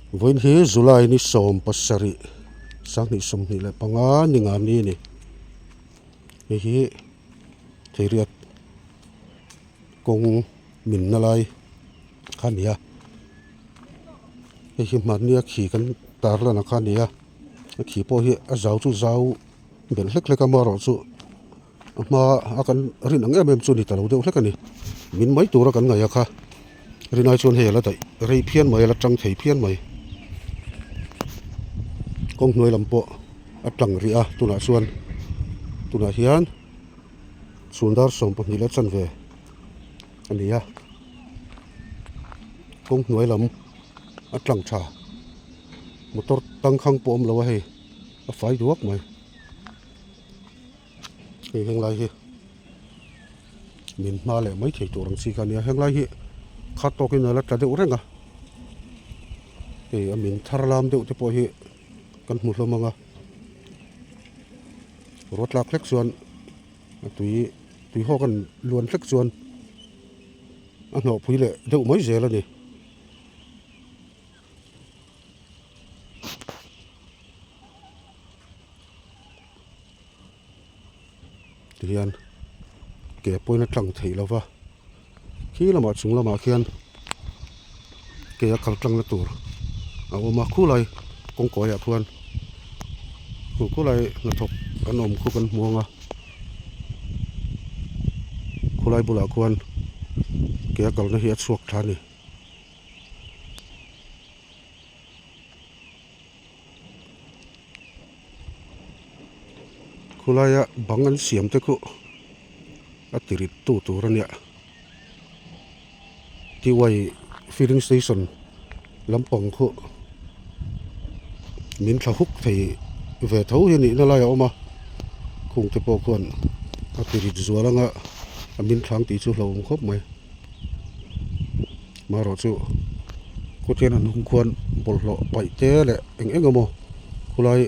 Voin hi July ni som pasari sang ni som ni le panga ni nga ni ni hi theriat kong min na lai khania hi man ni khi kan tar la na khania khi po hi a zau chu zau bel hlek hlek amaro chu ma akan rin ang em chu ni talo deuh hlek ani min mai tura kan ngai kha rinai chon he la dai rei phian mai la tang thei phian mai kong nuôi làm bộ atlang ria tuna hian sundar som pa ni la chan ve ania kong nuôi làm atlang tha motor tang khang pom lo he a fai duak mai he heng lai hi min ma le mai thei tur ang si ka nia heng lai hi khat to kin la ta de urenga e amin tharlam de te po hi kan hmu hlomanga rotlak hlek chuan tui ho kan luan hlek chuan a hno phui le deuh mai zel ani tian ke poina tlang thei lova khi lama chung lama khian ke a kal tlang na tur a oma khulai kong koya phuan ku lai na thop anom khu kan muanga khulai bula khuan ke kal na hi chuak thani khulaya bangan siam te khu atirit tu turania tiwai filling station lampang khu min thla huk thei ve tho hi ni na lai oma khung te po khuan atirit zualanga amin thlang ti chu hlom khop mai maro chu kotian an hung khuan bol hlo pai te le eng engamo khulai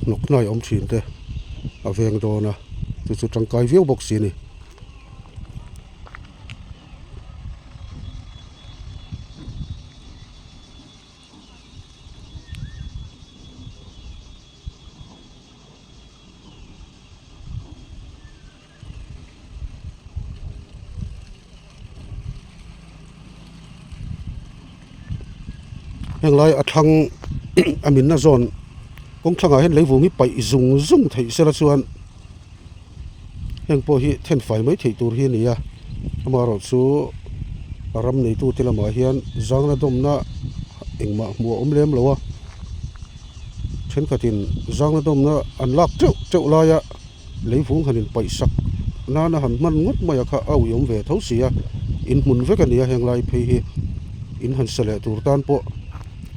nok nai om thin te aveng dona chu tangkai viau box ni heng lai athang amin na zon kong thanga hen leivung hi pai zung thei sela chuan heng po hi then fai mai thei tur hi nia amaro chu aram nei tu tilama hian zangna domna engma hmu omlem lowa then khatin zangna domna anlak teu laia leivung hanin pai sak nana han man ngut mai kha au yom ve tho sia in mun vek ania heng lai phei hi in han sele tur tan po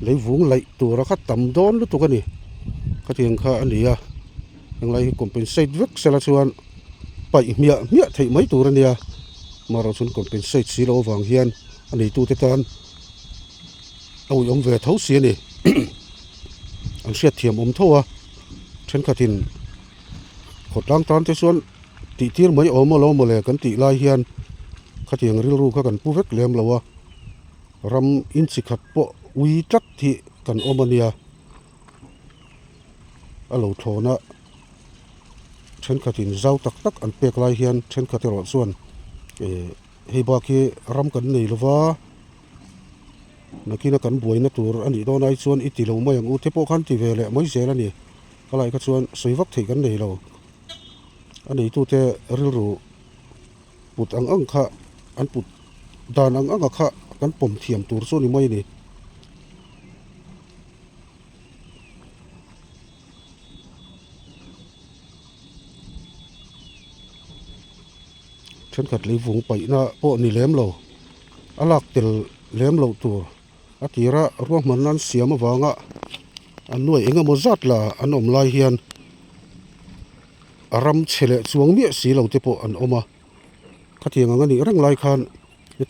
leivung lai tura kha tam don lu tukani khating kha ania heng lai compensate vek sela chuan pai mia thei mai tur ania maro chun compensate si lo wang hian ani tu te tan au yom ve tho sia ni an sia thiam thowa then khatin khotlang tan te chuan ti tir mai lo mo le kan ti lai hian khating ril ru kha kan pu vek lem lawa ram in chi khat po ui tat thi kan omania alo thona then khatin zau tak an pek lai hian then khatero chuan heiba ki ram kan nei lova nakina kan buaina tur ani donai chuan itilo mai ang u te po khan ti vele mai zel ani kalai kha chuan soiwak thei kan nei lo ani tu te ril ru put ang kha an put dan ang kha kan pom thiam tur chu ni mai ni then khat leivung pai na po ni lem lo alak tel lem lo tur atira ruam man nan siam awanga anoi engamo zat la anom lai hian aram chele chuang mi si lo te po an oma khatianga ngani reng lai khan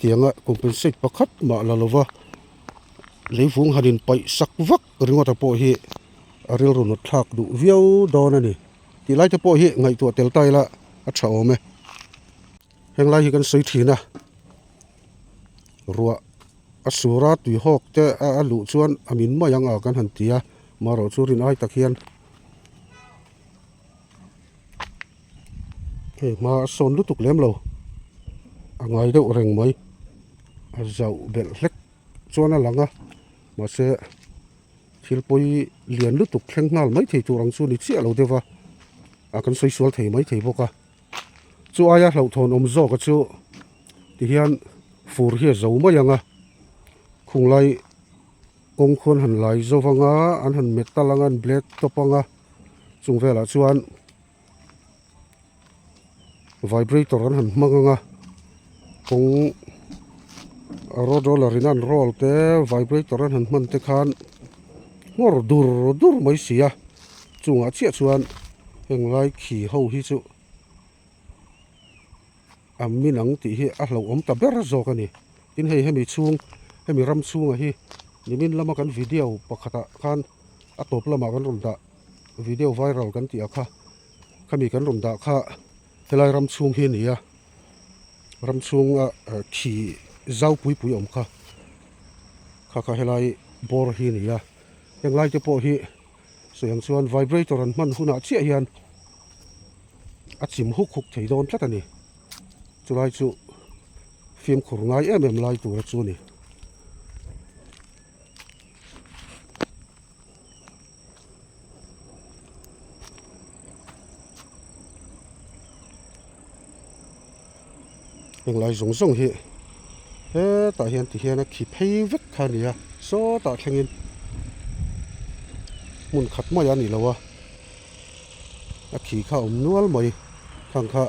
tianga compensate pakhat ma la lova leivung hanin pai sak vak ringota po hi aril ron thak du viau don ani ti lai te po hi ngai tu tel tai la a tha ome heng lai hi kan soi thina ruwa asura tui hok te alu chuan amin ma yang a kan han tia maro churin ai takhian he ma son lu tuk lem lo angai deuh reng mai a zau bel hlek chuan a langa ma se thilpui lian lu tuk thleng ngal mai thei turang chu ni chia lo dewa a kan soi sual thei mai thei boka chu aya hlo thon om zo ka chu ti hian fur hi zo ma yanga khunglai kong khon han lai zo wanga an han metal an blade topanga chungvela chuan vibrator an han hmanganga kong aro dollar in an roll te vibrator an han hman te khan ngor dur mai sia chunga chia chuan henglai khi ho hi chu aminang ti hi a hlo om ta ber zo ka ni in hei hemi chung hemi ram chung a hi nimin lama kan video pakhata khan a top lama kan rum da video viral kan ti akha khami kan rum da kha helai ram chung hi nia ram chung a khi zau pui om kha kha helai bor hi nia henglai te po hi soyang chuan vibrator an man huna chia hian a chim huk thei don tlat ani chulai chu film khur ngai em lai tur chu ni henglai zong hi he ta hian ti hian a khi phei vek kha nia so ta thlengin mun khat mai ani lawa a khi kha om nual mai khang kha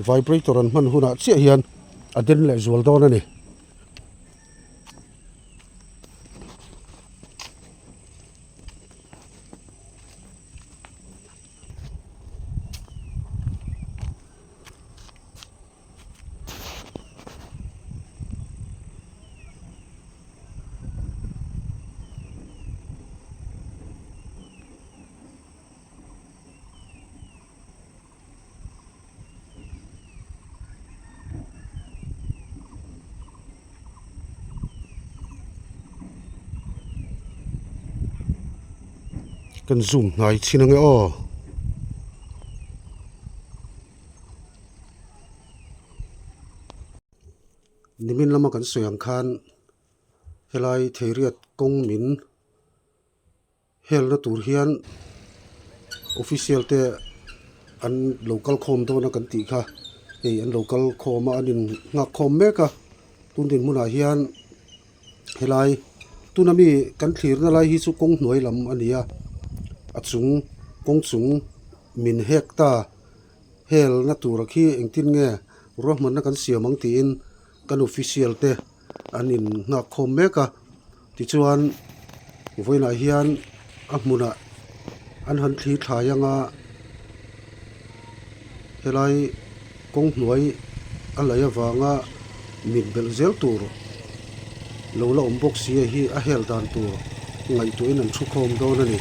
vibrator an man huna chia hian a den le zual don ani kan zoom ngai chinange o nimin lama kan soyang khan helai theiriat kong min hel na tur hian official te an local khom do na kan ti kha ei an local khoma anin nga khom meka tundin muna hian helai tunami kan thlir na lai hi chu kong hnuai lam ania achung kong chung min hekta hel na tur khi engtin nge rohman na kan siamang ti in kan official te anin nga khom meka ti chuan voina hian a hmuna an han thli thlaianga helai kong hnuai a laya wanga min bel zel tur lo la om box hi a hel dan tur ngai tu in an thu khom do na ni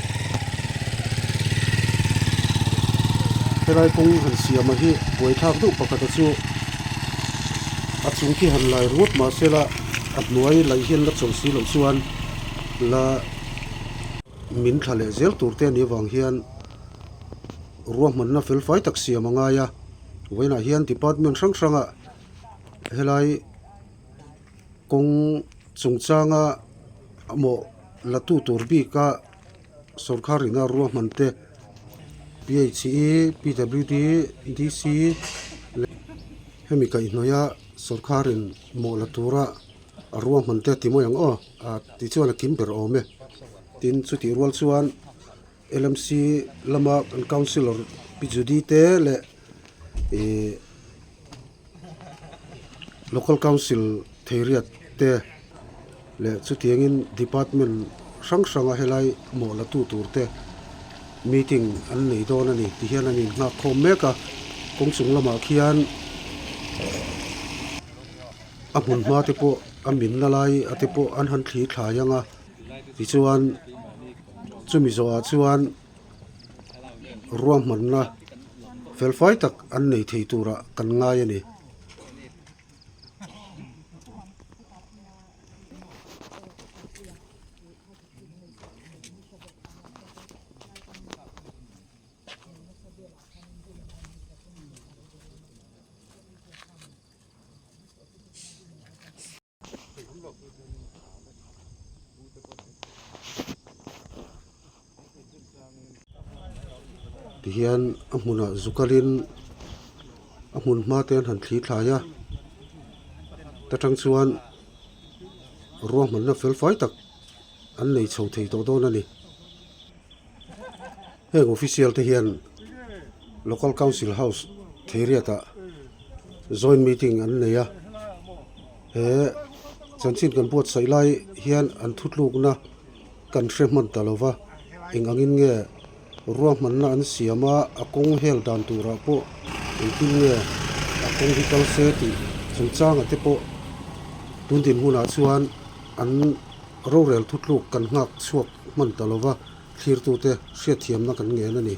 helai kong han siama hi boi thak du pakata chu a chung ki han lai rut ma sela a hnuai lai hian la chol si lo chuan la min thale zel tur te ni wang hian ruam man na fel fai tak siama nga ya voina hian department sang helai kong chungchanga amo latu turbi ka sarkari na ruam man te PHE PWD DC hemi kai noya sarkarin mo latura ruam man te ti moyang o a ti chuan kim ber ome tin chu ti rual chuan LMC lama councilor PWD te le local council theiriat te le chu tiangin department sang helai mo la tu tur te meeting an nei don ani ti hian ani nga khom meka kong chung lama khian a mun ma te po amin la lai ate po an han thli thlaianga ti chuan chumi zo a chuan ruam man na fel fai tak an nei thei tura kan ngai ani hian a hmuna zukalin a hmun hma ten han thli thlai a tatang chuan ruang hmanna felfai tak an nei chho thei to don ani heng official te hian local council house theriata joint meeting an nei a he chanchin kan buat sai lai hian an thutluk na kan hreman talova engangin nge ruang hmanna an siama akong hel dan tura po engkin nge akong hikal se ti chungchang ate po tundin huna chuan an rorel thutluk kan ngak chuak man talova thlir tu te hriat thiam na kan nge na ni